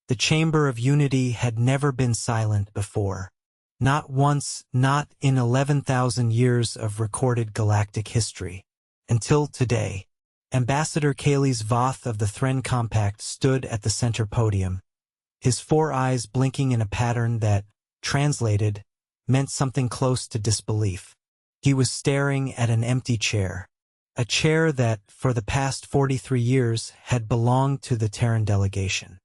The Chamber of Unity had never been silent before. Not once, not in 11,000 years of recorded galactic history. Until today. Ambassador Kayleigh Voth of the Thren Compact stood at the center podium, his four eyes blinking in a pattern that, translated, meant something close to disbelief. He was staring at an empty chair. A chair that, for the past 43 years, had belonged to the Terran delegation.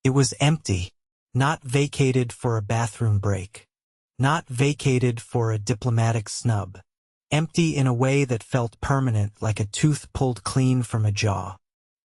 It was empty, not vacated for a bathroom break. Not vacated for a diplomatic snub. Empty in a way that felt permanent, like a tooth pulled clean from a jaw.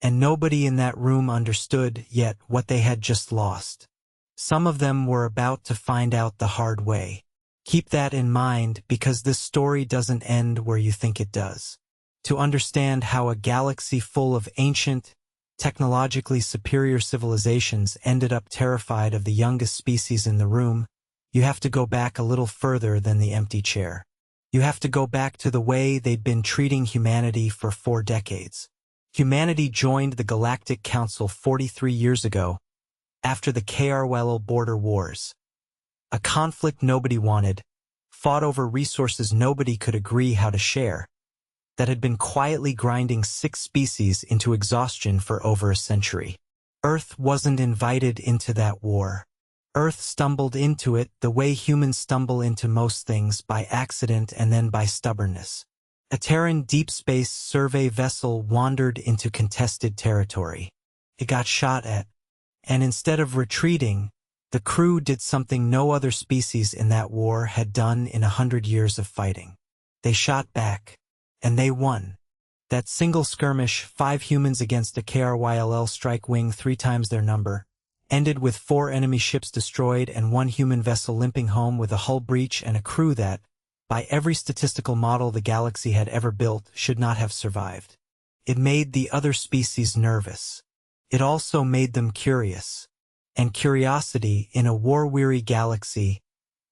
And nobody in that room understood yet what they had just lost. Some of them were about to find out the hard way. Keep that in mind, because this story doesn't end where you think it does. To understand how a galaxy full of ancient, technologically superior civilizations ended up terrified of the youngest species in the room, you have to go back a little further than the empty chair. You have to go back to the way they'd been treating humanity for 4 decades. Humanity joined the Galactic Council 43 years ago, after the KRWL border wars. A conflict nobody wanted, fought over resources nobody could agree how to share, that had been quietly grinding 6 species into exhaustion for over a century. Earth wasn't invited into that war. Earth stumbled into it the way humans stumble into most things, by accident and then by stubbornness. A Terran deep space survey vessel wandered into contested territory. It got shot at, and instead of retreating, the crew did something no other species in that war had done in 100 years of fighting. They shot back, and they won. That single skirmish, 5 humans against a KRYLL strike wing 3 times their number, ended with 4 enemy ships destroyed and 1 human vessel limping home with a hull breach and a crew that, by every statistical model the galaxy had ever built, should not have survived. It made the other species nervous. It also made them curious. And curiosity, in a war-weary galaxy,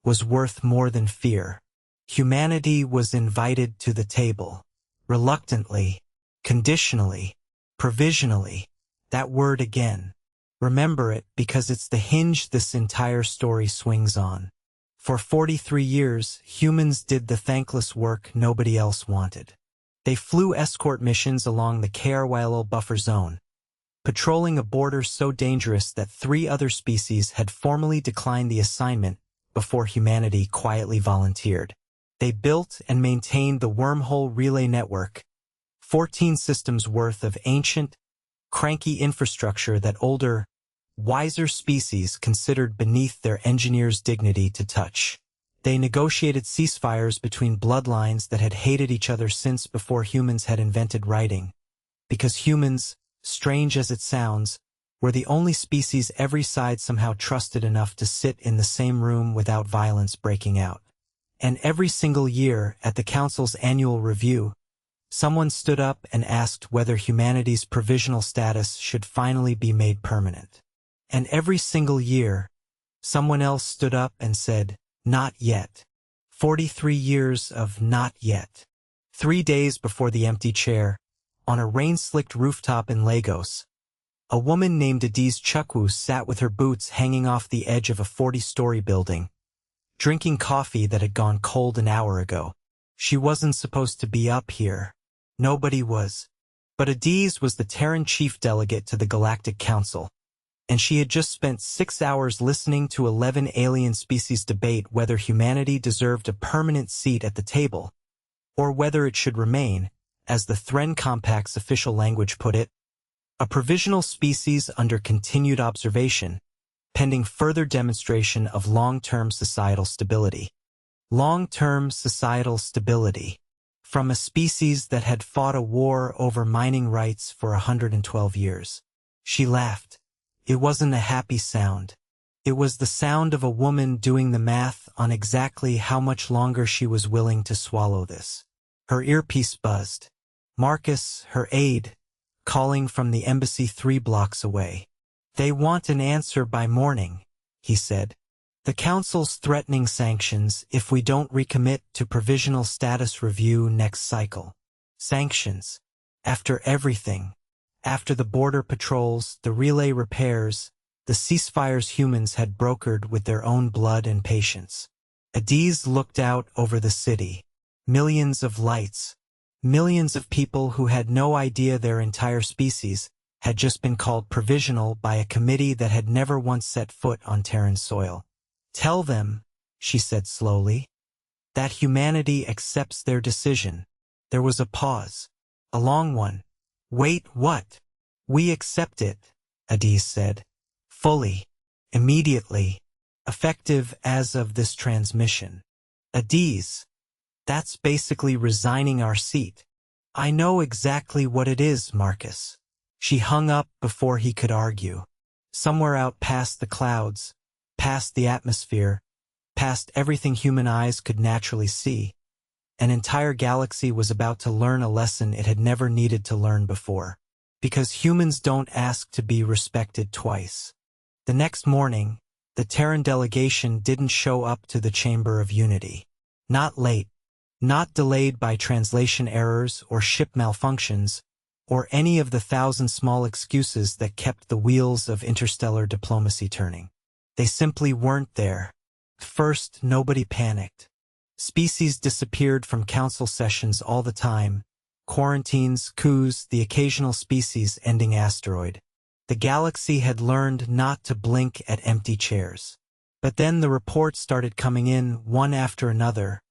was worth more than fear. Humanity was invited to the table. Reluctantly, conditionally, provisionally. That word again. Remember it, because it's the hinge this entire story swings on. For 43 years, humans did the thankless work nobody else wanted. They flew escort missions along the KRYL buffer zone, patrolling a border so dangerous that 3 other species had formally declined the assignment before humanity quietly volunteered. They built and maintained the Wormhole Relay Network, 14 systems worth of ancient, cranky infrastructure that older, wiser species considered beneath their engineers' dignity to touch. They negotiated ceasefires between bloodlines that had hated each other since before humans had invented writing, because humans, strange as it sounds, were the only species every side somehow trusted enough to sit in the same room without violence breaking out. And every single year, at the Council's annual review, someone stood up and asked whether humanity's provisional status should finally be made permanent. And every single year, someone else stood up and said, "Not yet." 43 years of not yet. 3 days before the empty chair, on a rain-slicked rooftop in Lagos, a woman named Adiz Chukwu sat with her boots hanging off the edge of a 40-story building, drinking coffee that had gone cold an hour ago. She wasn't supposed to be up here. Nobody was. But Adiz was the Terran chief delegate to the Galactic Council, and she had just spent 6 hours listening to 11 alien species debate whether humanity deserved a permanent seat at the table, or whether it should remain, as the Thren Compact's official language put it, a provisional species under continued observation, pending further demonstration of long-term societal stability. Long-term societal stability. From a species that had fought a war over mining rights for 112 years. She laughed. It wasn't a happy sound. It was the sound of a woman doing the math on exactly how much longer she was willing to swallow this. Her earpiece buzzed. Marcus, her aide, calling from the embassy 3 blocks away. "They want an answer by morning," he said. "The Council's threatening sanctions if we don't recommit to provisional status review next cycle." Sanctions. After everything. After the border patrols, the relay repairs, the ceasefires humans had brokered with their own blood and patience. Adiz looked out over the city. Millions of lights. Millions of people who had no idea their entire species had just been called provisional by a committee that had never once set foot on Terran soil. "Tell them," she said slowly, "that humanity accepts their decision." There was a pause. A long one. "Wait, what?" "We accept it," Adiz said. "Fully. Immediately. Effective as of this transmission." "Adiz, that's basically resigning our seat." "I know exactly what it is, Marcus." She hung up before he could argue. Somewhere out past the clouds, past the atmosphere, past everything human eyes could naturally see, an entire galaxy was about to learn a lesson it had never needed to learn before. Because humans don't ask to be respected twice. The next morning, the Terran delegation didn't show up to the Chamber of Unity. Not late. Not delayed by translation errors or ship malfunctions, or any of the thousand small excuses that kept the wheels of interstellar diplomacy turning. They simply weren't there. First, nobody panicked. Species disappeared from council sessions all the time. Quarantines, coups, the occasional species-ending asteroid. The galaxy had learned not to blink at empty chairs. But then the reports started coming in, one after another,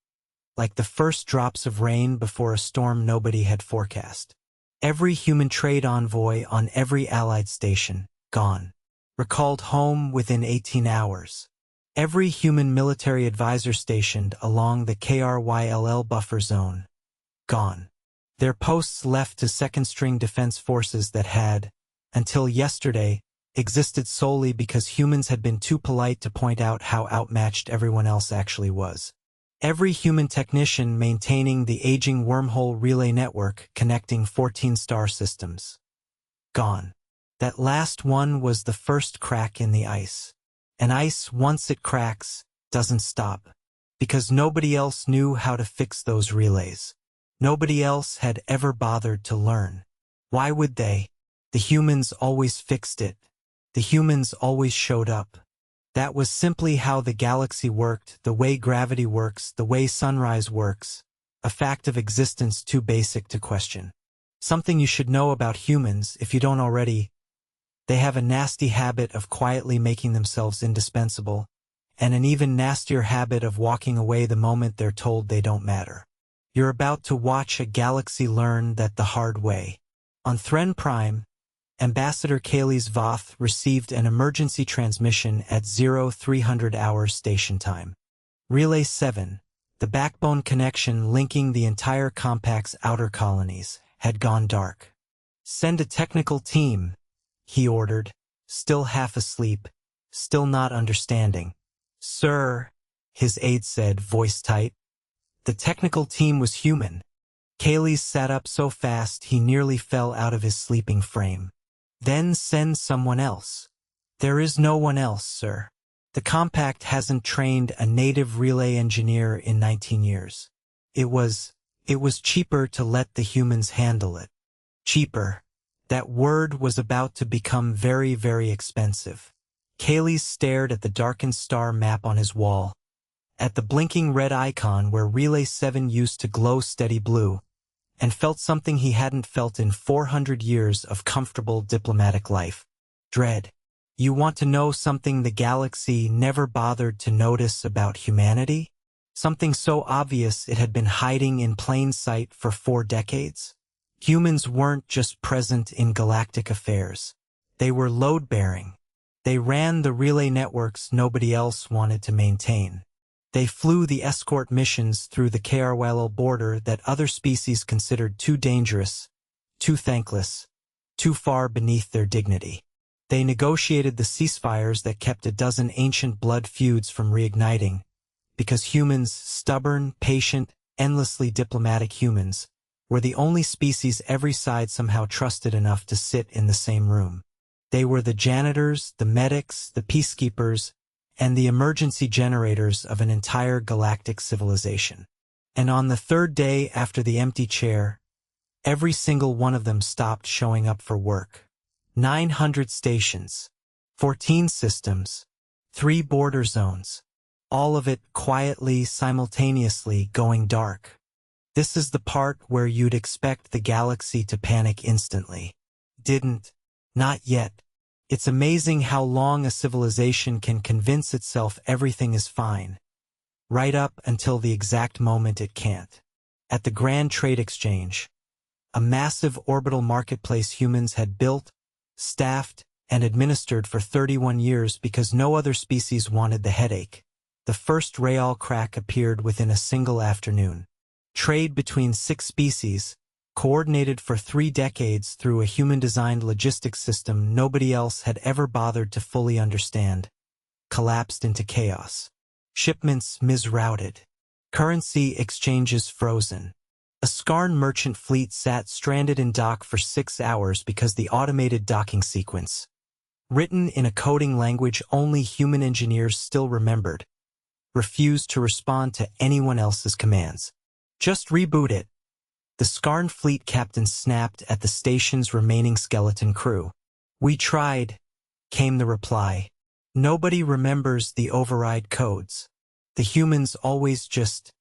like the first drops of rain before a storm nobody had forecast. Every human trade envoy on every Allied station, gone. Recalled home within 18 hours. Every human military advisor stationed along the KRYLL buffer zone, gone. Their posts left to second-string defense forces that had, until yesterday, existed solely because humans had been too polite to point out how outmatched everyone else actually was. Every human technician maintaining the aging wormhole relay network connecting 14 star systems. Gone. That last one was the first crack in the ice. And ice, once it cracks, doesn't stop. Because nobody else knew how to fix those relays. Nobody else had ever bothered to learn. Why would they? The humans always fixed it. The humans always showed up. That was simply how the galaxy worked, the way gravity works, the way sunrise works, a fact of existence too basic to question. Something you should know about humans, if you don't already. They have a nasty habit of quietly making themselves indispensable, and an even nastier habit of walking away the moment they're told they don't matter. You're about to watch a galaxy learn that the hard way. On Thren Prime, Ambassador Kaylee's Voth received an emergency transmission at 0300 hours station time. Relay 7, the backbone connection linking the entire compact's outer colonies, had gone dark. "Send a technical team," he ordered, still half asleep, still not understanding. "Sir," his aide said, voice tight. The technical team was human. Kaylee sat up so fast he nearly fell out of his sleeping frame. "Then send someone else." "There is no one else, sir. The compact hasn't trained a native relay engineer in 19 years. It was cheaper to let the humans handle it." Cheaper. That word was about to become very, very expensive. Kaylee stared at the darkened star map on his wall, at the blinking red icon where Relay 7 used to glow steady blue, and felt something he hadn't felt in 400 years of comfortable diplomatic life. Dread. You want to know something the galaxy never bothered to notice about humanity? Something so obvious it had been hiding in plain sight for 4 decades? Humans weren't just present in galactic affairs. They were load-bearing. They ran the relay networks nobody else wanted to maintain. They flew the escort missions through the KRYL border that other species considered too dangerous, too thankless, too far beneath their dignity. They negotiated the ceasefires that kept a dozen ancient blood feuds from reigniting, because humans, stubborn, patient, endlessly diplomatic humans, were the only species every side somehow trusted enough to sit in the same room. They were the janitors, the medics, the peacekeepers, and the emergency generators of an entire galactic civilization. And on the 3rd day after the empty chair, every single one of them stopped showing up for work. 900 stations. 14 systems, 3 border zones, all of it quietly, simultaneously going dark. This is the part where you'd expect the galaxy to panic instantly. Didn't. Not yet. It's amazing how long a civilization can convince itself everything is fine, right up until the exact moment it can't. At the Grand Trade Exchange, a massive orbital marketplace humans had built, staffed, and administered for 31 years because no other species wanted the headache. The first real crack appeared within a single afternoon. Trade between 6 species, coordinated for 3 decades through a human-designed logistics system nobody else had ever bothered to fully understand, collapsed into chaos. Shipments misrouted. Currency exchanges frozen. A Skarn merchant fleet sat stranded in dock for 6 hours because the automated docking sequence, written in a coding language only human engineers still remembered, refused to respond to anyone else's commands. Just reboot it. The Skarn fleet captain snapped at the station's remaining skeleton crew. We tried, came the reply. Nobody remembers the override codes. The humans always just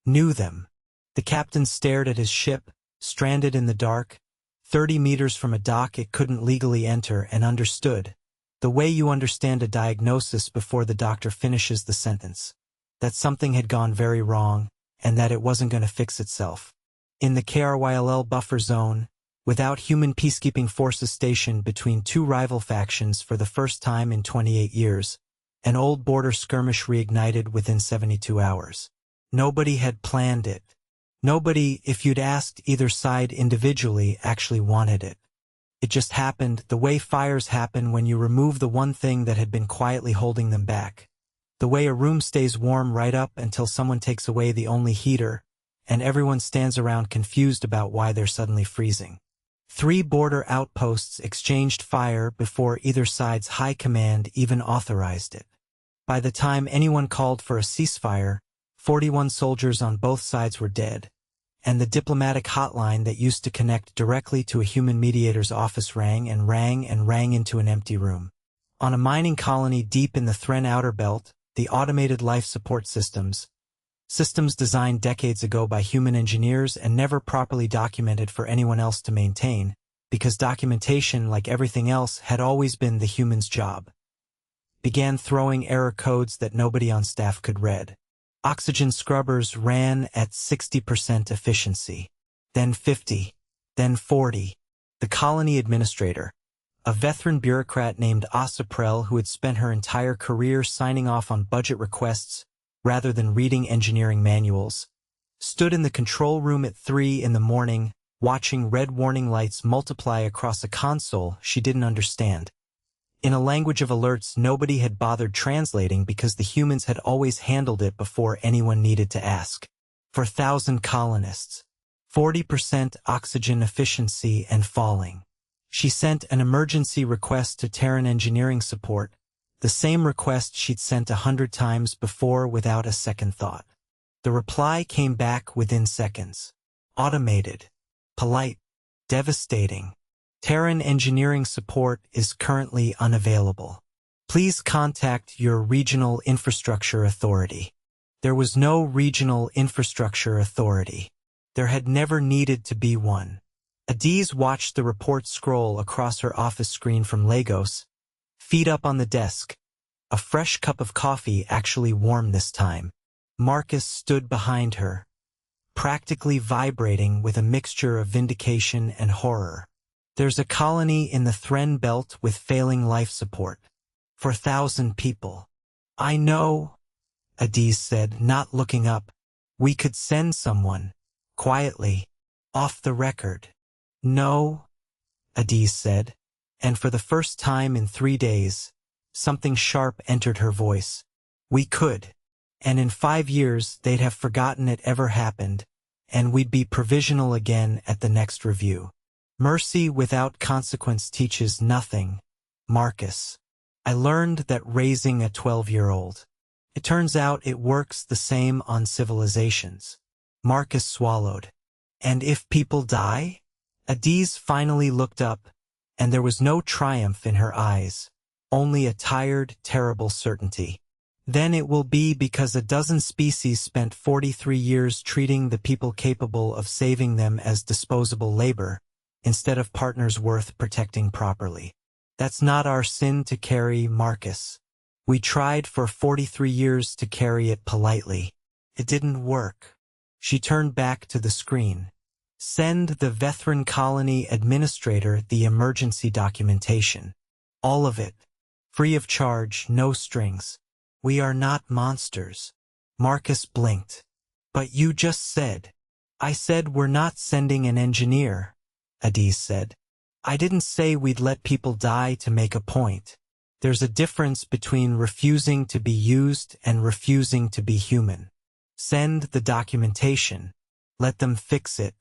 knew them. The captain stared at his ship, stranded in the dark, 30 meters from a dock it couldn't legally enter, and understood, the way you understand a diagnosis before the doctor finishes the sentence, that something had gone very wrong, and that it wasn't going to fix itself. In the KRYLL buffer zone, without human peacekeeping forces stationed between 2 rival factions for the first time in 28 years, an old border skirmish reignited within 72 hours. Nobody had planned it. Nobody, if you'd asked either side individually, actually wanted it. It just happened the way fires happen when you remove the one thing that had been quietly holding them back. The way a room stays warm right up until someone takes away the only heater, and everyone stands around confused about why they're suddenly freezing. 3 border outposts exchanged fire before either side's high command even authorized it. By the time anyone called for a ceasefire, 41 soldiers on both sides were dead, and the diplomatic hotline that used to connect directly to a human mediator's office rang and rang and rang into an empty room. On a mining colony deep in the Thren outer belt, the automated life support systems designed decades ago by human engineers and never properly documented for anyone else to maintain, because documentation, like everything else, had always been the human's job, began throwing error codes that nobody on staff could read. Oxygen scrubbers ran at 60% efficiency, then 50, then 40. The colony administrator, a veteran bureaucrat named Asa Prell who had spent her entire career signing off on budget requests rather than reading engineering manuals, stood in the control room at 3 in the morning, watching red warning lights multiply across a console she didn't understand, in a language of alerts nobody had bothered translating because the humans had always handled it before anyone needed to ask. For 1,000 colonists, 40% oxygen efficiency and falling. She sent an emergency request to Terran engineering support, the same request she'd sent 100 times before without a second thought. The reply came back within seconds. Automated. Polite. Devastating. Terran engineering support is currently unavailable. Please contact your regional infrastructure authority. There was no regional infrastructure authority. There had never needed to be one. Adiz watched the report scroll across her office screen from Lagos, feet up on the desk, a fresh cup of coffee actually warm this time. Marcus stood behind her, practically vibrating with a mixture of vindication and horror. There's a colony in the Thren belt with failing life support. For 1,000 people. I know, Adiz said, not looking up. We could send someone. Quietly. Off the record. No, Adiz said, and for the first time in 3 days, something sharp entered her voice. We could. And in 5 years they'd have forgotten it ever happened, and we'd be provisional again at the next review. Mercy without consequence teaches nothing, Marcus. I learned that raising a 12-year-old. It turns out it works the same on civilizations. Marcus swallowed. And if people die? Adiz finally looked up, and there was no triumph in her eyes, only a tired, terrible certainty. Then it will be because a dozen species spent 43 years treating the people capable of saving them as disposable labor, instead of partners worth protecting properly. That's not our sin to carry, Marcus. We tried for 43 years to carry it politely. It didn't work. She turned back to the screen. Send the Vethran Colony Administrator the emergency documentation. All of it. Free of charge, no strings. We are not monsters. Marcus blinked. But you just said. I said we're not sending an engineer, Adiz said. I didn't say we'd let people die to make a point. There's a difference between refusing to be used and refusing to be human. Send the documentation. Let them fix it.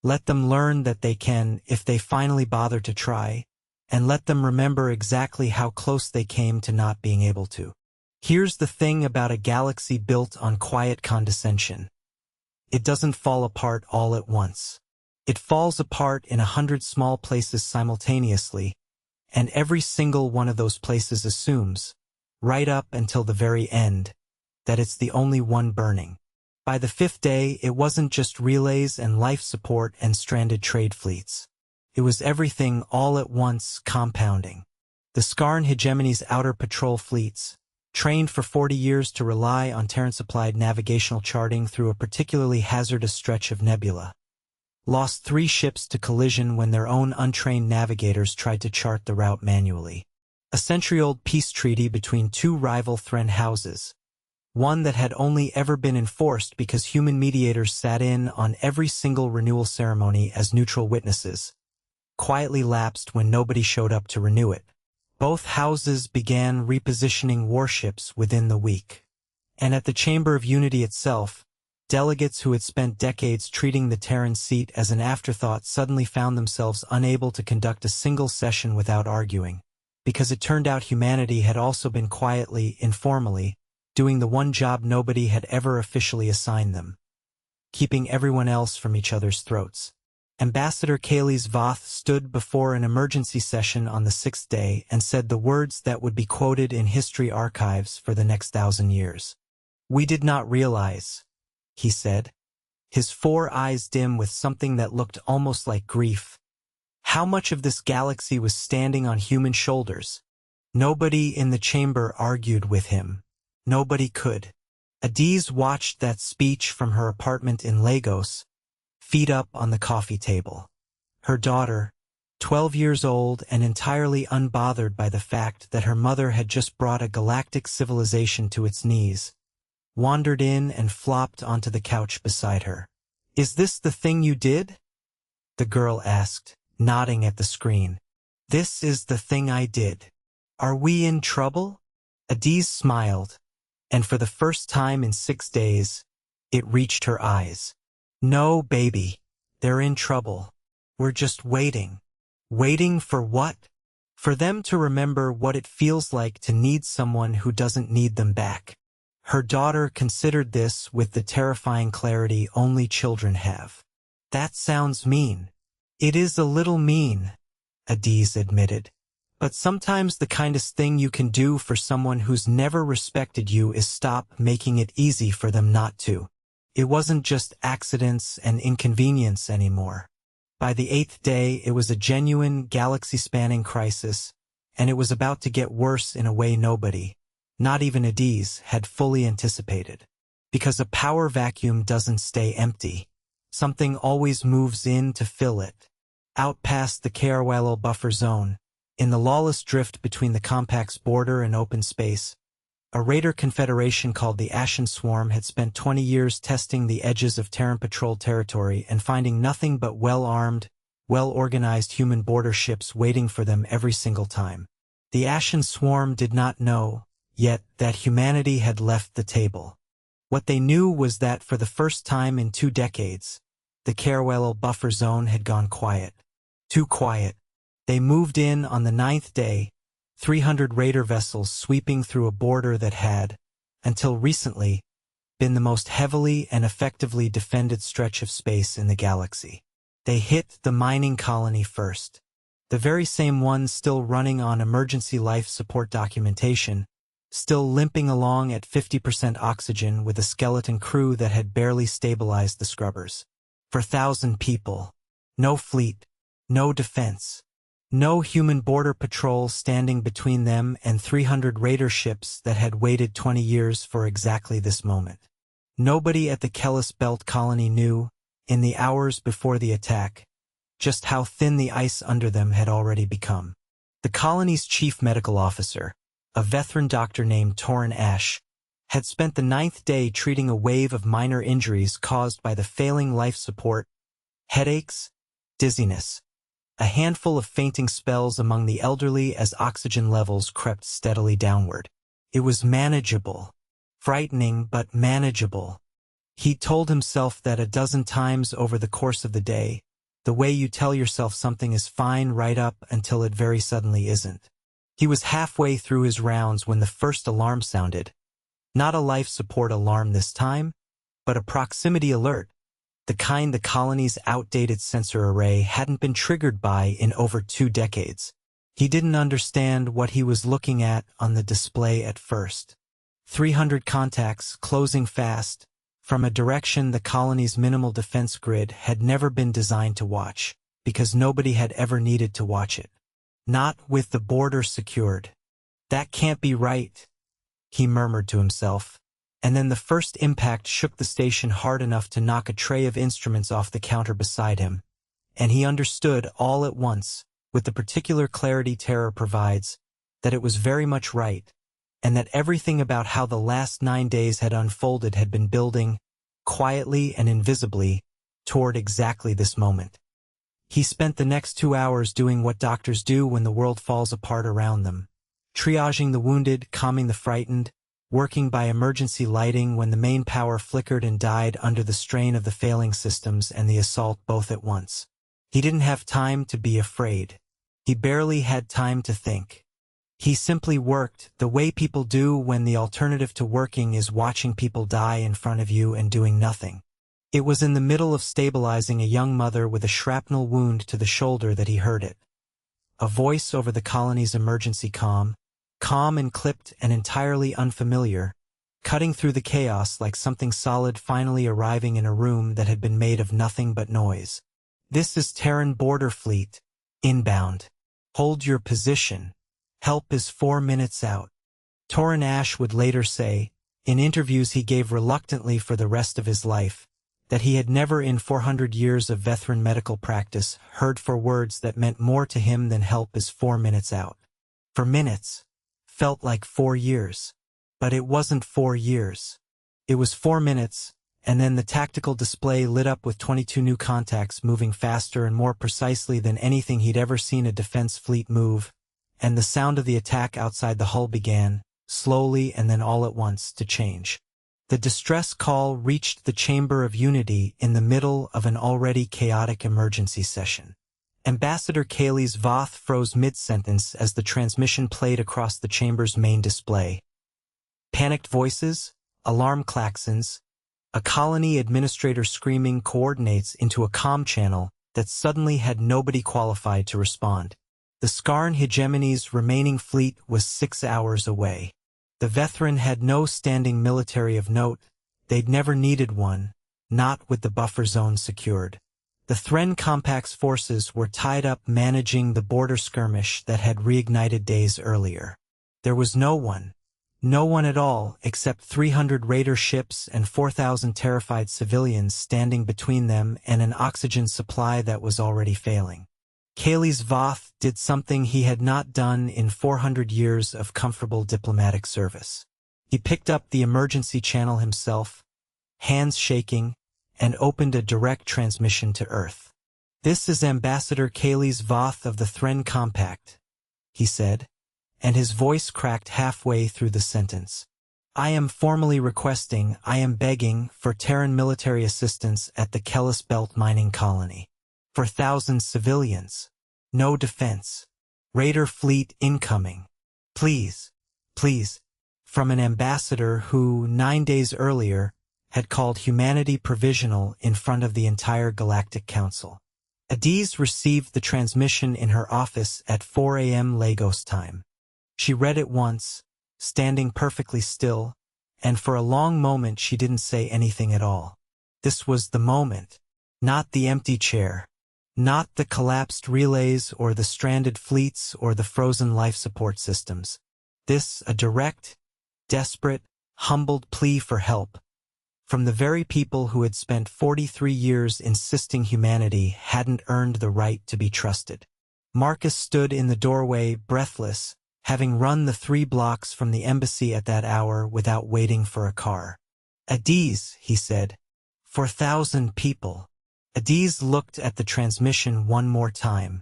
Let them learn that they can if they finally bother to try, and let them remember exactly how close they came to not being able to. Here's the thing about a galaxy built on quiet condescension. It doesn't fall apart all at once. It falls apart in 100 small places simultaneously, and every single one of those places assumes, right up until the very end, that it's the only one burning. By the 5th day, it wasn't just relays and life support and stranded trade fleets. It was everything all at once compounding. The Skarn hegemony's outer patrol fleets, trained for 40 years to rely on Terran-supplied navigational charting through a particularly hazardous stretch of nebula, lost 3 ships to collision when their own untrained navigators tried to chart the route manually. A century-old peace treaty between 2 rival Thren houses, one that had only ever been enforced because human mediators sat in on every single renewal ceremony as neutral witnesses, quietly lapsed when nobody showed up to renew it. Both houses began repositioning warships within the week. And at the Chamber of Unity itself, delegates who had spent decades treating the Terran seat as an afterthought suddenly found themselves unable to conduct a single session without arguing, because it turned out humanity had also been quietly, informally, doing the one job nobody had ever officially assigned them, keeping everyone else from each other's throats. Ambassador Kaylee's Voth stood before an emergency session on the 6th day and said the words that would be quoted in history archives for the next 1,000 years. We did not realize, he said, his 4 eyes dim with something that looked almost like grief, how much of this galaxy was standing on human shoulders. Nobody in the chamber argued with him. Nobody could. Adiz watched that speech from her apartment in Lagos, feet up on the coffee table. Her daughter, 12 years old and entirely unbothered by the fact that her mother had just brought a galactic civilization to its knees, wandered in and flopped onto the couch beside her. Is this the thing you did? The girl asked, nodding at the screen. This is the thing I did. Are we in trouble? Adiz smiled, and for the first time in 6 days, it reached her eyes. No, baby, they're in trouble. We're just waiting. Waiting for what? For them to remember what it feels like to need someone who doesn't need them back. Her daughter considered this with the terrifying clarity only children have. That sounds mean. It is a little mean, Adiz admitted. But sometimes the kindest thing you can do for someone who's never respected you is stop making it easy for them not to. It wasn't just accidents and inconvenience anymore. By the 8th day, it was a genuine, galaxy-spanning crisis, and it was about to get worse in a way nobody, not even Adiz, had fully anticipated. Because a power vacuum doesn't stay empty. Something always moves in to fill it. Out past the Carwell buffer zone, in the lawless drift between the compact's border and open space, a raider confederation called the Ashen Swarm had spent 20 years testing the edges of Terran-patrolled territory and finding nothing but well-armed, well-organized human border ships waiting for them every single time. The Ashen Swarm did not know, yet, that humanity had left the table. What they knew was that for the first time in 2 decades, the Carwell buffer zone had gone quiet. Too quiet. They moved in on the 9th day, 300 raider vessels sweeping through a border that had, until recently, been the most heavily and effectively defended stretch of space in the galaxy. They hit the mining colony first. The very same ones still running on emergency life support documentation, still limping along at 50% oxygen with a skeleton crew that had barely stabilized the scrubbers. For 1,000 people. No fleet. No defense. No human border patrol standing between them and 300 raider ships that had waited 20 years for exactly this moment. Nobody at the Kellis Belt colony knew, in the hours before the attack, just how thin the ice under them had already become. The colony's chief medical officer, a veteran doctor named Torrin Ash, had spent the 9th day treating a wave of minor injuries caused by the failing life support, headaches, dizziness, a handful of fainting spells among the elderly as oxygen levels crept steadily downward. It was manageable. Frightening, but manageable. He told himself that a dozen times over the course of the day, the way you tell yourself something is fine right up until it very suddenly isn't. He was halfway through his rounds when the first alarm sounded. Not a life support alarm this time, but a proximity alert, the kind the colony's outdated sensor array hadn't been triggered by in over 2 decades. He didn't understand what he was looking at on the display at first. 300 contacts closing fast, from a direction the colony's minimal defense grid had never been designed to watch, because nobody had ever needed to watch it. Not with the border secured. That can't be right, he murmured to himself, and then the first impact shook the station hard enough to knock a tray of instruments off the counter beside him, and he understood all at once, with the particular clarity terror provides, that it was very much right, and that everything about how the last 9 days had unfolded had been building, quietly and invisibly, toward exactly this moment. He spent the next 2 hours doing what doctors do when the world falls apart around them, triaging the wounded, calming the frightened, working by emergency lighting when the main power flickered and died under the strain of the failing systems and the assault both at once. He didn't have time to be afraid. He barely had time to think. He simply worked the way people do when the alternative to working is watching people die in front of you and doing nothing. It was in the middle of stabilizing a young mother with a shrapnel wound to the shoulder that he heard it. A voice over the colony's emergency calm and clipped and entirely unfamiliar, cutting through the chaos like something solid finally arriving in a room that had been made of nothing but noise. This is Terran Border Fleet. Inbound. Hold your position. Help is 4 minutes out. Torrin Ash would later say, in interviews he gave reluctantly for the rest of his life, that he had never in 400 years of veteran medical practice heard 4 words that meant more to him than help is 4 minutes out. For minutes. Felt like 4 years. But it wasn't 4 years. It was 4 minutes, and then the tactical display lit up with 22 new contacts moving faster and more precisely than anything he'd ever seen a defense fleet move, and the sound of the attack outside the hull began, slowly and then all at once, to change. The distress call reached the Chamber of Unity in the middle of an already chaotic emergency session. Ambassador Kaylee's Voth froze mid-sentence as the transmission played across the chamber's main display. Panicked voices, alarm klaxons, a colony administrator screaming coordinates into a comm channel that suddenly had nobody qualified to respond. The Skarn hegemony's remaining fleet was 6 hours away. The veteran had no standing military of note. They'd never needed one, not with the buffer zone secured. The Thren Compact's forces were tied up managing the border skirmish that had reignited days earlier. There was no one at all, except 300 raider ships and 4,000 terrified civilians standing between them and an oxygen supply that was already failing. Kaylee's Voth did something he had not done in 400 years of comfortable diplomatic service. He picked up the emergency channel himself, hands shaking, and opened a direct transmission to Earth. "This is Ambassador Kaylee's Voth of the Thren Compact," he said, and his voice cracked halfway through the sentence. "I am formally requesting, I am begging, for Terran military assistance at the Kellis Belt mining colony. For 1,000 civilians. No defense. Raider fleet incoming. Please, please." From an ambassador who, 9 days earlier, had called humanity provisional in front of the entire Galactic Council. Adiz received the transmission in her office at 4 a.m. Lagos time. She read it once, standing perfectly still, and for a long moment she didn't say anything at all. This was the moment. Not the empty chair. Not the collapsed relays or the stranded fleets or the frozen life support systems. This, a direct, desperate, humbled plea for help from the very people who had spent 43 years insisting humanity hadn't earned the right to be trusted. Marcus stood in the doorway, breathless, having run the 3 blocks from the embassy at that hour without waiting for a car. Adiz, he said. 4,000 people. Adiz looked at the transmission one more time.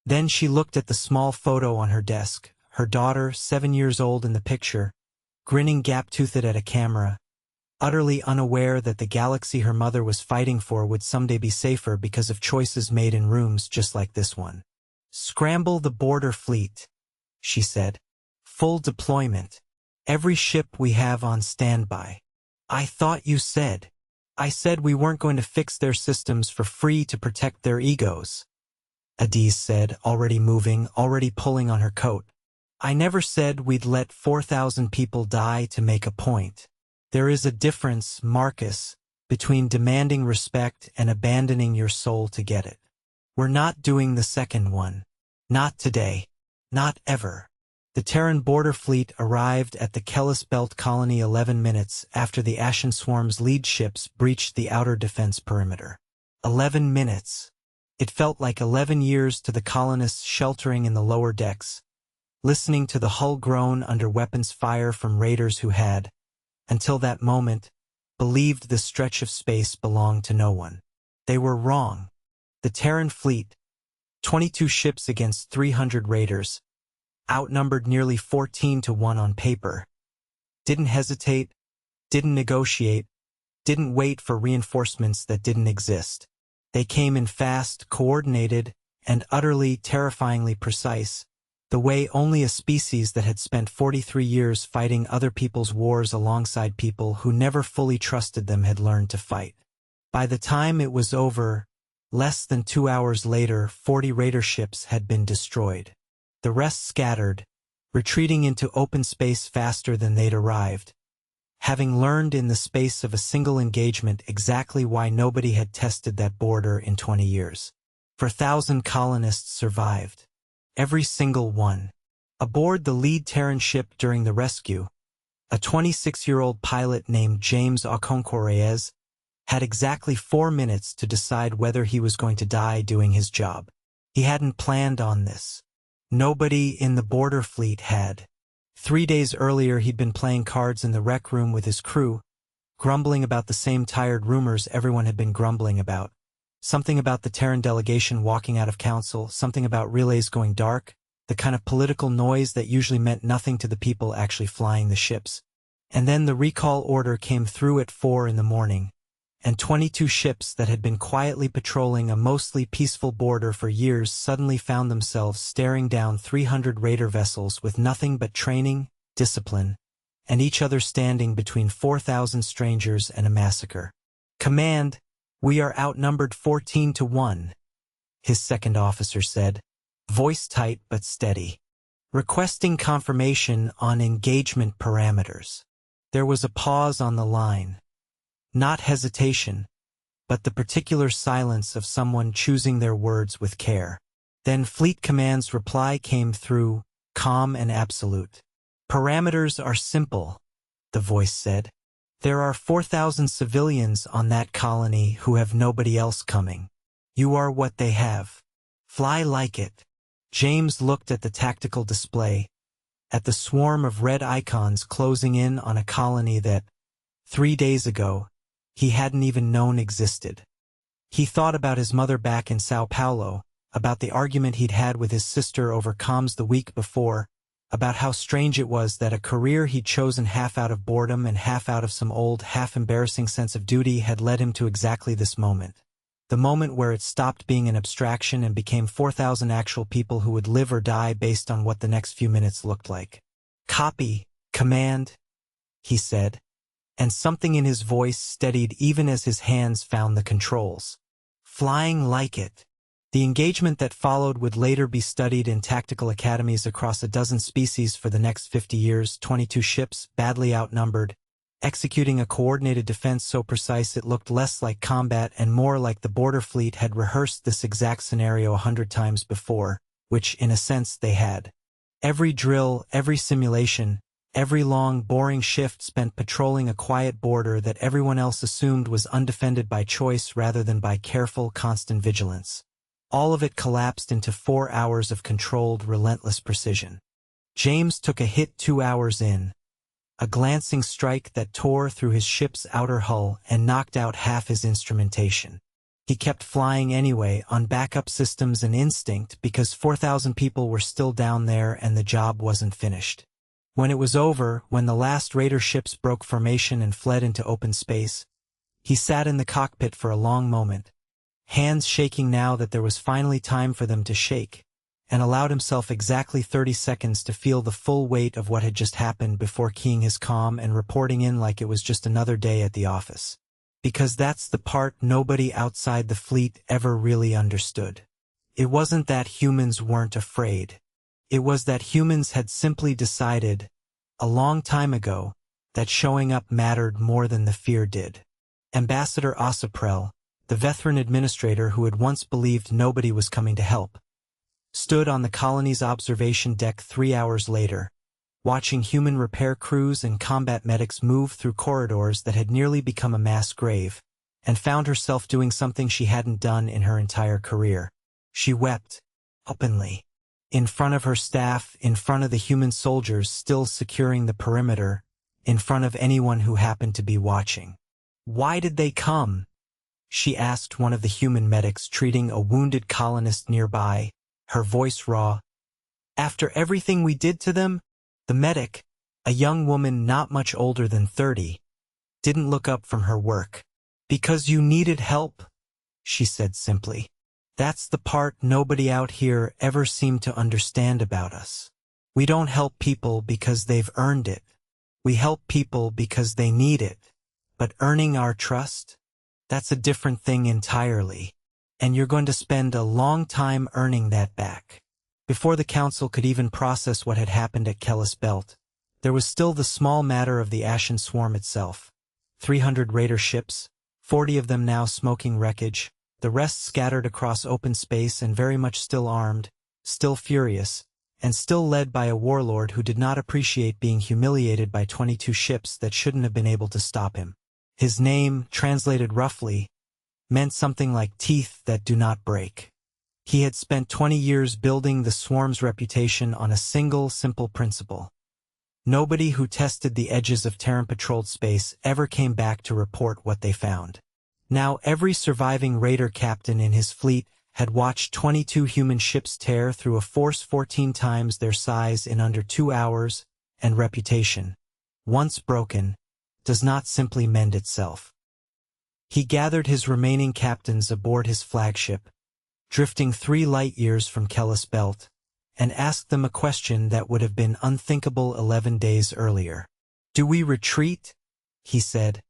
Then she looked at the small photo on her desk, her daughter, 7 years old in the picture, grinning gap-toothed at a camera, utterly unaware that the galaxy her mother was fighting for would someday be safer because of choices made in rooms just like this one. "Scramble the border fleet," she said. "Full deployment. Every ship we have on standby." "I thought you said." "I said we weren't going to fix their systems for free to protect their egos," Adiz said, already moving, already pulling on her coat. "I never said we'd let 4,000 people die to make a point. There is a difference, Marcus, between demanding respect and abandoning your soul to get it. We're not doing the second one. Not today. Not ever." The Terran border fleet arrived at the Kellis Belt colony 11 minutes after the Ashen Swarm's lead ships breached the outer defense perimeter. 11 minutes. It felt like 11 years to the colonists sheltering in the lower decks, listening to the hull groan under weapons fire from raiders who had, until that moment, believed the stretch of space belonged to no one. They were wrong. The Terran fleet, 22 ships against 300 raiders, outnumbered nearly 14-1 on paper, didn't hesitate, didn't negotiate, didn't wait for reinforcements that didn't exist. They came in fast, coordinated, and utterly, terrifyingly precise, the way only a species that had spent 43 years fighting other people's wars alongside people who never fully trusted them had learned to fight. By the time it was over, less than 2 hours later, 40 raider ships had been destroyed. The rest scattered, retreating into open space faster than they'd arrived, having learned in the space of a single engagement exactly why nobody had tested that border in 20 years. 4,000 colonists survived. Every single one. Aboard the lead Terran ship during the rescue, a 26-year-old pilot named James Okonkwo had exactly 4 minutes to decide whether he was going to die doing his job. He hadn't planned on this. Nobody in the border fleet had. 3 days earlier he'd been playing cards in the rec room with his crew, grumbling about the same tired rumors everyone had been grumbling about. Something about the Terran delegation walking out of council, something about relays going dark, the kind of political noise that usually meant nothing to the people actually flying the ships. And then the recall order came through at 4 in the morning, and 22 ships that had been quietly patrolling a mostly peaceful border for years suddenly found themselves staring down 300 raider vessels with nothing but training, discipline, and each other standing between 4,000 strangers and a massacre. "Command, we are outnumbered 14-1, his second officer said, voice tight but steady. "Requesting confirmation on engagement parameters." There was a pause on the line. Not hesitation, but the particular silence of someone choosing their words with care. Then Fleet Command's reply came through, calm and absolute. "Parameters are simple," the voice said. "There are 4,000 civilians on that colony who have nobody else coming. You are what they have. Fly like it." James looked at the tactical display, at the swarm of red icons closing in on a colony that, 3 days ago, he hadn't even known existed. He thought about his mother back in Sao Paulo, about the argument he'd had with his sister over comms the week before, about how strange it was that a career he'd chosen half out of boredom and half out of some old, half-embarrassing sense of duty had led him to exactly this moment. The moment where it stopped being an abstraction and became 4,000 actual people who would live or die based on what the next few minutes looked like. "Copy, Command," he said, and something in his voice steadied even as his hands found the controls. "Flying like it." The engagement that followed would later be studied in tactical academies across a dozen species for the next 50 years, 22 ships, badly outnumbered, executing a coordinated defense so precise it looked less like combat and more like the border fleet had rehearsed this exact scenario 100 times before, which, in a sense, they had. Every drill, every simulation, every long, boring shift spent patrolling a quiet border that everyone else assumed was undefended by choice rather than by careful, constant vigilance. All of it collapsed into 4 hours of controlled, relentless precision. James took a hit 2 hours in, a glancing strike that tore through his ship's outer hull and knocked out half his instrumentation. He kept flying anyway, on backup systems and instinct, because 4,000 people were still down there and the job wasn't finished. When it was over, when the last Raider ships broke formation and fled into open space, he sat in the cockpit for a long moment, hands shaking now that there was finally time for them to shake, and allowed himself exactly 30 seconds to feel the full weight of what had just happened before keying his comm and reporting in like it was just another day at the office. Because that's the part nobody outside the fleet ever really understood. It wasn't that humans weren't afraid. It was that humans had simply decided, a long time ago, that showing up mattered more than the fear did. Ambassador Osaprel, the veteran administrator who had once believed nobody was coming to help, stood on the colony's observation deck 3 hours later, watching human repair crews and combat medics move through corridors that had nearly become a mass grave, and found herself doing something she hadn't done in her entire career. She wept, openly, in front of her staff, in front of the human soldiers still securing the perimeter, in front of anyone who happened to be watching. "Why did they come?" she asked one of the human medics treating a wounded colonist nearby, her voice raw. "After everything we did to them?" The medic, a young woman not much older than 30, didn't look up from her work. "Because you needed help," she said simply. "That's the part nobody out here ever seemed to understand about us. We don't help people because they've earned it. We help people because they need it. But earning our trust? That's a different thing entirely. And you're going to spend a long time earning that back." Before the Council could even process what had happened at Kellis Belt, there was still the small matter of the Ashen Swarm itself. 300 Raider ships, 40 of them now smoking wreckage, the rest scattered across open space and very much still armed, still furious, and still led by a warlord who did not appreciate being humiliated by 22 ships that shouldn't have been able to stop him. His name, translated roughly, meant something like teeth that do not break. He had spent 20 years building the Swarm's reputation on a single, simple principle. Nobody who tested the edges of Terran-patrolled space ever came back to report what they found. Now every surviving Raider captain in his fleet had watched 22 human ships tear through a force 14 times their size in under 2 hours, and reputation, once broken, does not simply mend itself. He gathered his remaining captains aboard his flagship, drifting 3 light-years from Kellis Belt, and asked them a question that would have been unthinkable 11 days earlier. "Do we retreat?" he said.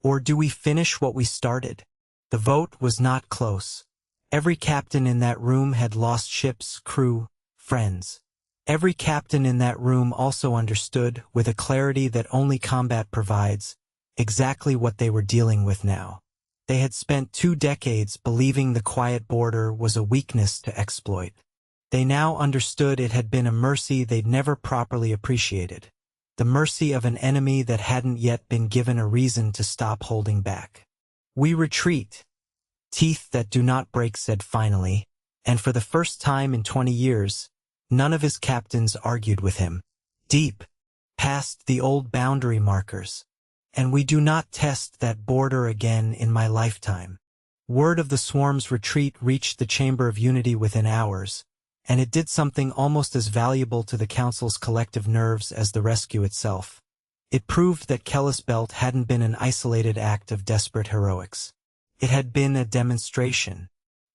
"Or do we finish what we started?" The vote was not close. Every captain in that room had lost ships, crew, friends. Every captain in that room also understood, with a clarity that only combat provides, exactly what they were dealing with now. They had spent 2 decades believing the quiet border was a weakness to exploit. They now understood it had been a mercy they'd never properly appreciated. The mercy of an enemy that hadn't yet been given a reason to stop holding back. "We retreat," Teeth That Do Not Break said finally, and for the first time in 20 years, none of his captains argued with him. "Deep, past the old boundary markers. And we do not test that border again in my lifetime." Word of the Swarm's retreat reached the Chamber of Unity within hours, and it did something almost as valuable to the Council's collective nerves as the rescue itself. It proved that Kellis Belt hadn't been an isolated act of desperate heroics. It had been a demonstration,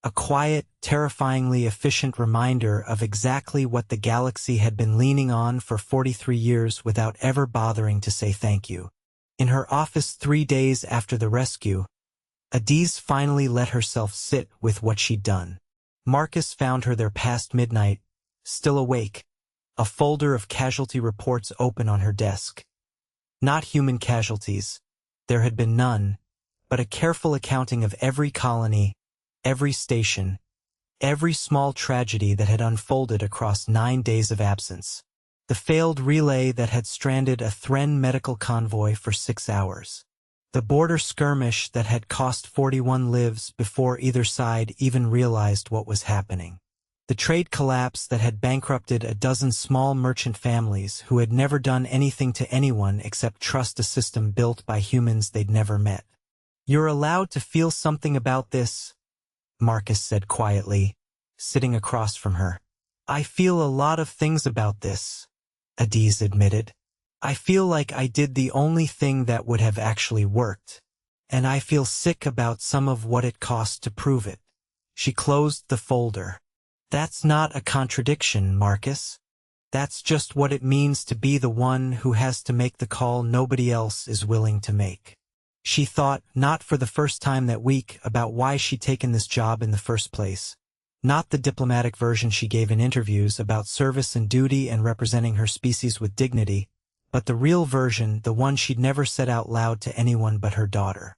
a quiet, terrifyingly efficient reminder of exactly what the galaxy had been leaning on for 43 years without ever bothering to say thank you. In her office 3 days after the rescue, Adiz finally let herself sit with what she'd done. Marcus found her there past midnight, still awake, a folder of casualty reports open on her desk. Not human casualties, there had been none, but a careful accounting of every colony, every station, every small tragedy that had unfolded across 9 days of absence. The failed relay that had stranded a Thren medical convoy for 6 hours. The border skirmish that had cost 41 lives before either side even realized what was happening. The trade collapse that had bankrupted a dozen small merchant families who had never done anything to anyone except trust a system built by humans they'd never met. "You're allowed to feel something about this," Marcus said quietly, sitting across from her. "I feel a lot of things about this," Adiz admitted. "I feel like I did the only thing that would have actually worked, and I feel sick about some of what it cost to prove it." She closed the folder. "That's not a contradiction, Marcus. That's just what it means to be the one who has to make the call nobody else is willing to make." She thought, not for the first time that week, about why she'd taken this job in the first place. Not the diplomatic version she gave in interviews about service and duty and representing her species with dignity, but the real version, the one she'd never said out loud to anyone but her daughter.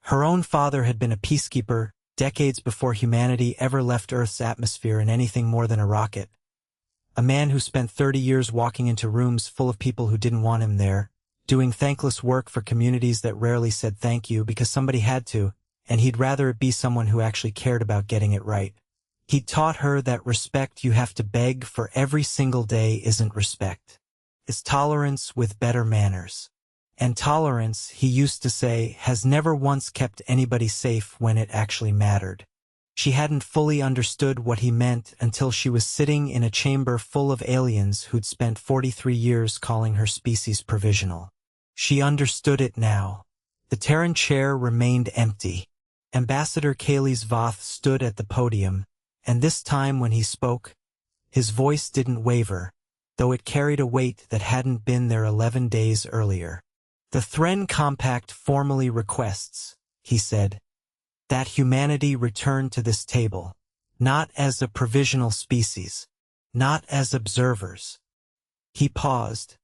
Her own father had been a peacekeeper, decades before humanity ever left Earth's atmosphere in anything more than a rocket. A man who spent 30 years walking into rooms full of people who didn't want him there, doing thankless work for communities that rarely said thank you because somebody had to, and he'd rather it be someone who actually cared about getting it right. He'd taught her that respect you have to beg for every single day isn't respect. It's tolerance with better manners. And tolerance, he used to say, has never once kept anybody safe when it actually mattered. She hadn't fully understood what he meant until she was sitting in a chamber full of aliens who'd spent 43 years calling her species provisional. She understood it now. The Terran chair remained empty. Ambassador Kayleigh Voth stood at the podium, and this time when he spoke, his voice didn't waver, though it carried a weight that hadn't been there 11 days earlier. "The Thren Compact formally requests," he said, "that humanity return to this table, not as a provisional species, not as observers." He paused,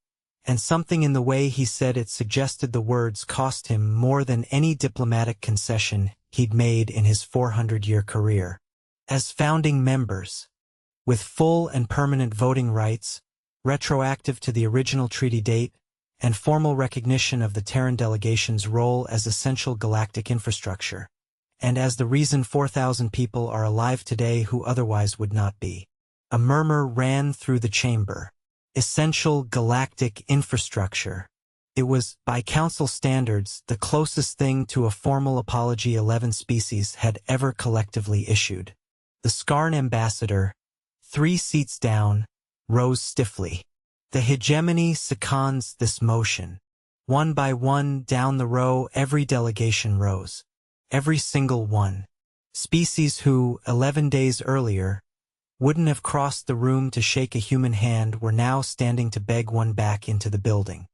and something in the way he said it suggested the words cost him more than any diplomatic concession he'd made in his 400-year career. "As founding members, with full and permanent voting rights, retroactive to the original treaty date, and formal recognition of the Terran delegation's role as essential galactic infrastructure, and as the reason 4,000 people are alive today who otherwise would not be." A murmur ran through the chamber. Essential galactic infrastructure. It was, by Council standards, the closest thing to a formal apology 11 species had ever collectively issued. The Skarn ambassador, 3 seats down, rose stiffly. The hegemony seconds this motion. One by one down the row every delegation rose. Every single one. Species who, 11 days earlier, wouldn't have crossed the room to shake a human hand were now standing to beg one back into the building.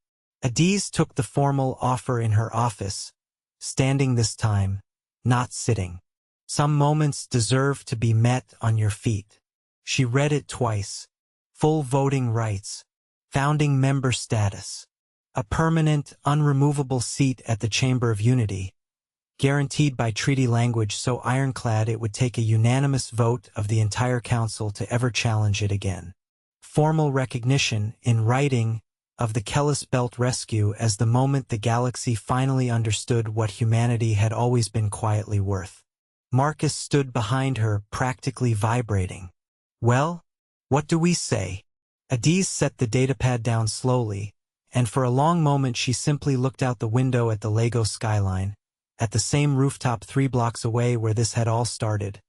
Adiz took the formal offer in her office, standing this time, not sitting. "Some moments deserve to be met on your feet." She read it twice. Full voting rights. Founding member status. A permanent, unremovable seat at the Chamber of Unity. Guaranteed by treaty language so ironclad it would take a unanimous vote of the entire council to ever challenge it again. Formal recognition, in writing, of the Kellis Belt rescue as the moment the galaxy finally understood what humanity had always been quietly worth. Marcus stood behind her, practically vibrating. "Well, what do we say?" Adiz set the datapad down slowly, and for a long moment she simply looked out the window at the Lego skyline, at the same rooftop 3 blocks away where this had all started.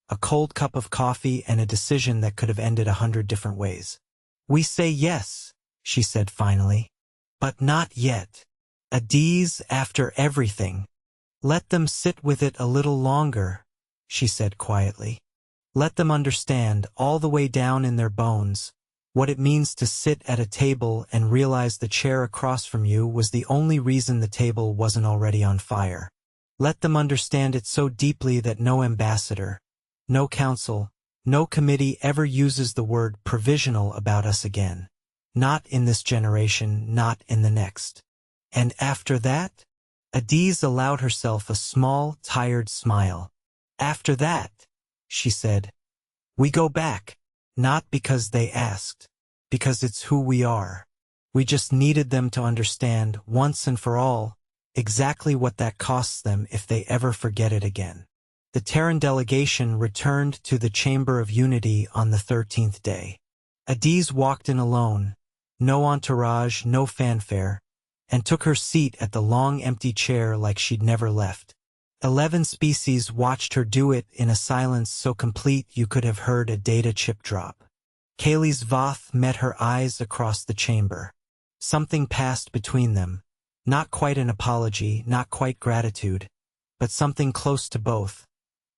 A cold cup of coffee and a decision that could have ended 100 different ways. "We say yes," she said finally. "But not yet. Adiz, after everything. Let them sit with it a little longer," she said quietly. "Let them understand, all the way down in their bones, what it means to sit at a table and realize the chair across from you was the only reason the table wasn't already on fire. Let them understand it so deeply that no ambassador, no council, No committee ever uses the word provisional about us again. Not in this generation, not in the next. And after that? Adiz allowed herself a small, tired smile. After that, she said, we go back. Not because they asked. Because it's who we are. We just needed them to understand, once and for all, exactly what that costs them if they ever forget it again. The Terran delegation returned to the Chamber of Unity on the 13th day. Adiz walked in alone, no entourage, no fanfare, and took her seat at the long empty chair like she'd never left. 11 species watched her do it in a silence so complete you could have heard a data chip drop. Kaylee's Voth met her eyes across the chamber. Something passed between them. Not quite an apology, not quite gratitude, but something close to both,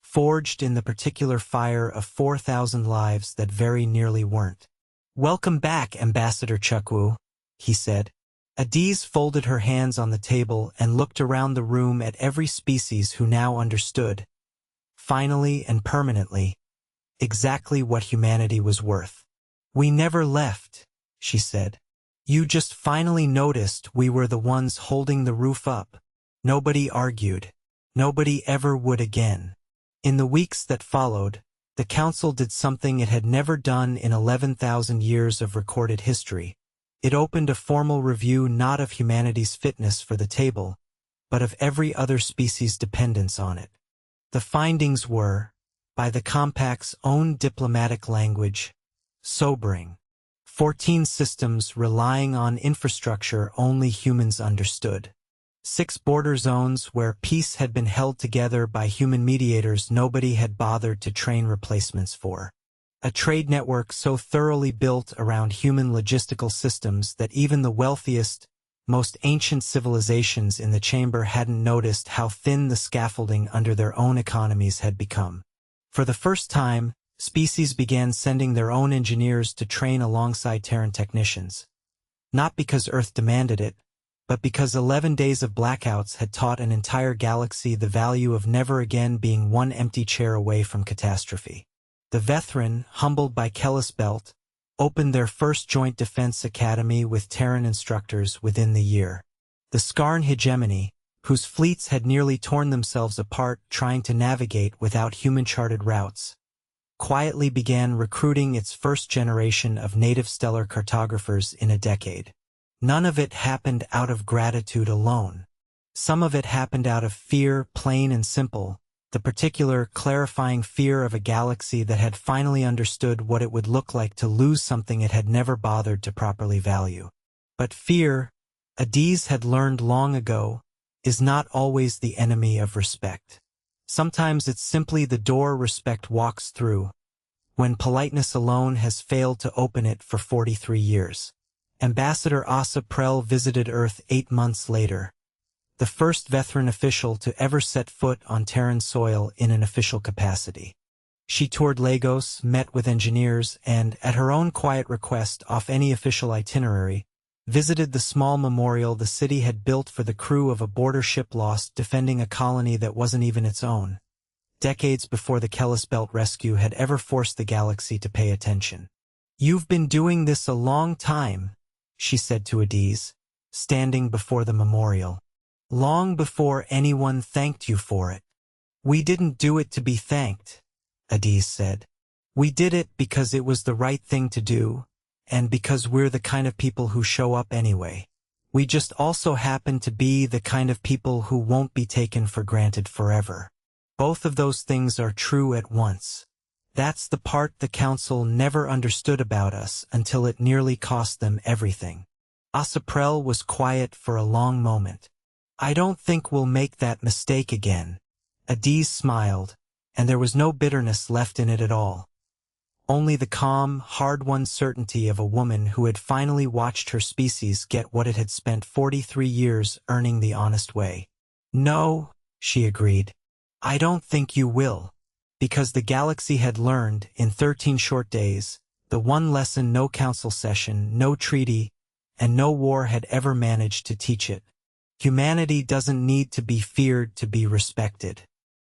forged in the particular fire of 4,000 lives that very nearly weren't. Welcome back, Ambassador Chukwu, he said. Adiz folded her hands on the table and looked around the room at every species who now understood, finally and permanently, exactly what humanity was worth. We never left, she said. You just finally noticed we were the ones holding the roof up. Nobody argued. Nobody ever would again. In the weeks that followed, the Council did something it had never done in 11,000 years of recorded history. It opened a formal review not of humanity's fitness for the table, but of every other species' dependence on it. The findings were, by the Compact's own diplomatic language, sobering. 14 systems relying on infrastructure only humans understood. 6 border zones where peace had been held together by human mediators nobody had bothered to train replacements for. A trade network so thoroughly built around human logistical systems that even the wealthiest, most ancient civilizations in the chamber hadn't noticed how thin the scaffolding under their own economies had become. For the first time, species began sending their own engineers to train alongside Terran technicians. Not because Earth demanded it, but because 11 days of blackouts had taught an entire galaxy the value of never again being one empty chair away from catastrophe. The Vethran, humbled by Kellis Belt, opened their first joint defense academy with Terran instructors within the year. The Skarn hegemony, whose fleets had nearly torn themselves apart trying to navigate without human-charted routes, quietly began recruiting its first generation of native stellar cartographers in a decade. None of it happened out of gratitude alone. Some of it happened out of fear, plain and simple, the particular clarifying fear of a galaxy that had finally understood what it would look like to lose something it had never bothered to properly value. But fear, Adiz had learned long ago, is not always the enemy of respect. Sometimes it's simply the door respect walks through, when politeness alone has failed to open it for 43 years. Ambassador Asa Prell visited Earth 8 months later, the first Vethran official to ever set foot on Terran soil in an official capacity. She toured Lagos, met with engineers, and, at her own quiet request off any official itinerary, visited the small memorial the city had built for the crew of a border ship lost defending a colony that wasn't even its own, decades before the Kellis Belt rescue had ever forced the galaxy to pay attention. "You've been doing this a long time," she said to Adiz, standing before the memorial. "Long before anyone thanked you for it." "We didn't do it to be thanked," Adiz said. "We did it because it was the right thing to do, and because we're the kind of people who show up anyway. We just also happen to be the kind of people who won't be taken for granted forever. Both of those things are true at once. That's the part the Council never understood about us until it nearly cost them everything." Asaprel was quiet for a long moment. "I don't think we'll make that mistake again." Adiz smiled, and there was no bitterness left in it at all. Only the calm, hard-won certainty of a woman who had finally watched her species get what it had spent 43 years earning the honest way. "No," she agreed. "I don't think you will." Because the galaxy had learned, in 13 short days, the one lesson no council session, no treaty, and no war had ever managed to teach it. Humanity doesn't need to be feared to be respected.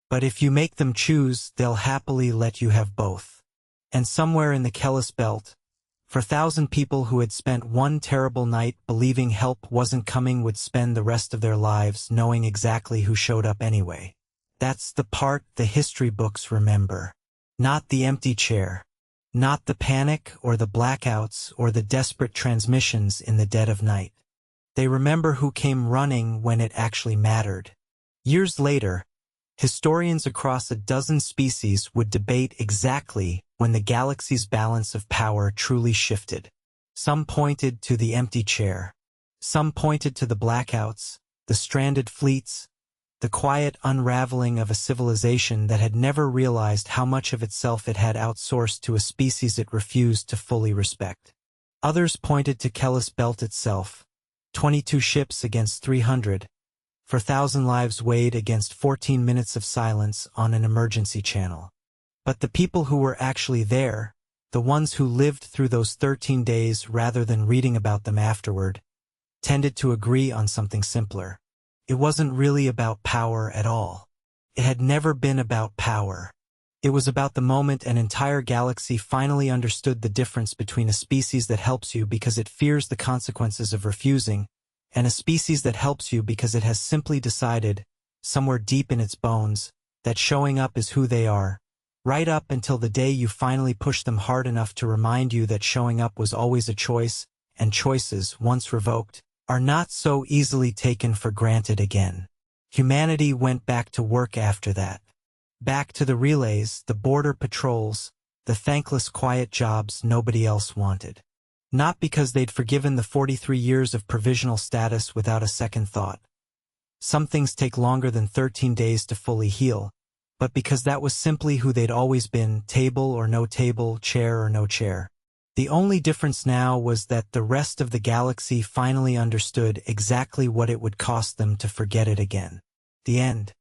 But if you make them choose, they'll happily let you have both. And somewhere in the Kellis Belt, for 1,000 people who had spent one terrible night believing help wasn't coming would spend the rest of their lives knowing exactly who showed up anyway. That's the part the history books remember. Not the empty chair. Not the panic or the blackouts or the desperate transmissions in the dead of night. They remember who came running when it actually mattered. Years later, historians across a dozen species would debate exactly when the galaxy's balance of power truly shifted. Some pointed to the empty chair. Some pointed to the blackouts, the stranded fleets, the quiet unraveling of a civilization that had never realized how much of itself it had outsourced to a species it refused to fully respect. Others pointed to Kellis Belt itself, 22 ships against 300, for 1,000 lives weighed against 14 minutes of silence on an emergency channel. But the people who were actually there, the ones who lived through those 13 days rather than reading about them afterward, tended to agree on something simpler. It wasn't really about power at all. It had never been about power. It was about the moment an entire galaxy finally understood the difference between a species that helps you because it fears the consequences of refusing, and a species that helps you because it has simply decided, somewhere deep in its bones, that showing up is who they are, right up until the day you finally push them hard enough to remind you that showing up was always a choice, and choices, once revoked, are not so easily taken for granted again. Humanity went back to work after that. Back to the relays, the border patrols, the thankless quiet jobs nobody else wanted. Not because they'd forgiven the 43 years of provisional status without a second thought. Some things take longer than 13 days to fully heal, but because that was simply who they'd always been, table or no table, chair or no chair. The only difference now was that the rest of the galaxy finally understood exactly what it would cost them to forget it again. The end.